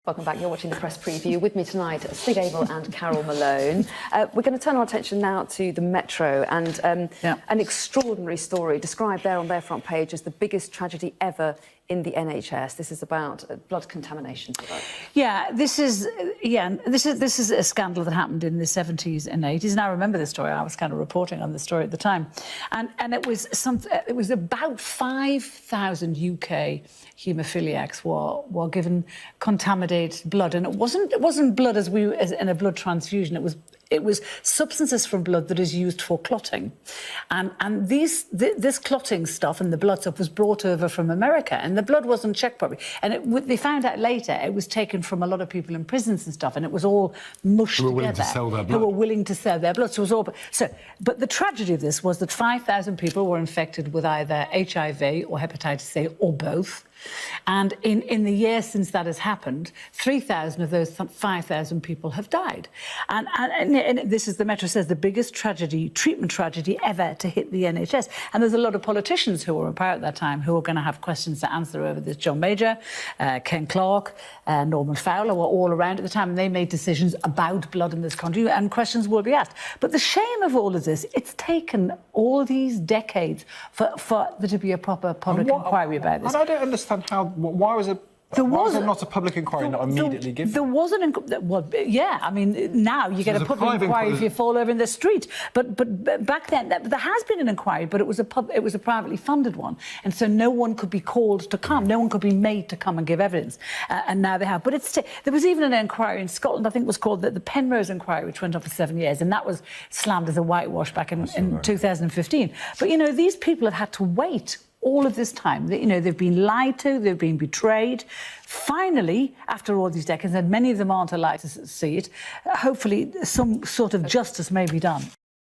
Welcome back. You're watching the press preview. With me tonight, Stig, Abell and Carole Malone. We're going to turn our attention now to the Metro and an extraordinary story described there on their front page as the biggest tragedy ever in the NHS. This is about blood contamination. Yeah, this is a scandal that happened in the 70s and 80s, and I remember this story. I was kind of reporting on the story at the time, and it was about 5,000 UK haemophiliacs were given contaminated blood, and it wasn't blood as in a blood transfusion. It was substances from blood that is used for clotting, and this clotting stuff and the blood stuff was brought over from America, and the blood wasn't checked properly. And they found out later it was taken from a lot of people in prisons and stuff, and it was all mushed together. Who were willing to sell their blood. Who were willing to sell their blood. So it was all. But the tragedy of this was that 5,000 people were infected with either HIV or hepatitis C or both. And in the years since that has happened, 3,000 of those 5,000 people have died. And this is, the Metro says, the biggest treatment tragedy ever to hit the NHS. And there's a lot of politicians who were in power at that time who are going to have questions to answer over this. John Major, Ken Clarke, Norman Fowler were all around at the time, and they made decisions about blood in this country, and questions will be asked. But the shame of all of this, it's taken all these decades for there to be a proper public inquiry about this. And I don't understand why was there not a public inquiry not immediately given? There wasn't. Well, yeah, I mean, now you get a public inquiry if you fall over in the street. But back then, there has been an inquiry, but it was a privately funded one, and so no one could be called to come. No one could be made to come and give evidence. And now they have. But there was even an inquiry in Scotland. I think it was called the Penrose Inquiry, which went on for 7 years, and that was slammed as a whitewash back in 2015. But you know, these people have had to wait all of this time. You know, they've been lied to, they've been betrayed. Finally, after all these decades, and many of them aren't allowed to see it, hopefully some sort of justice may be done.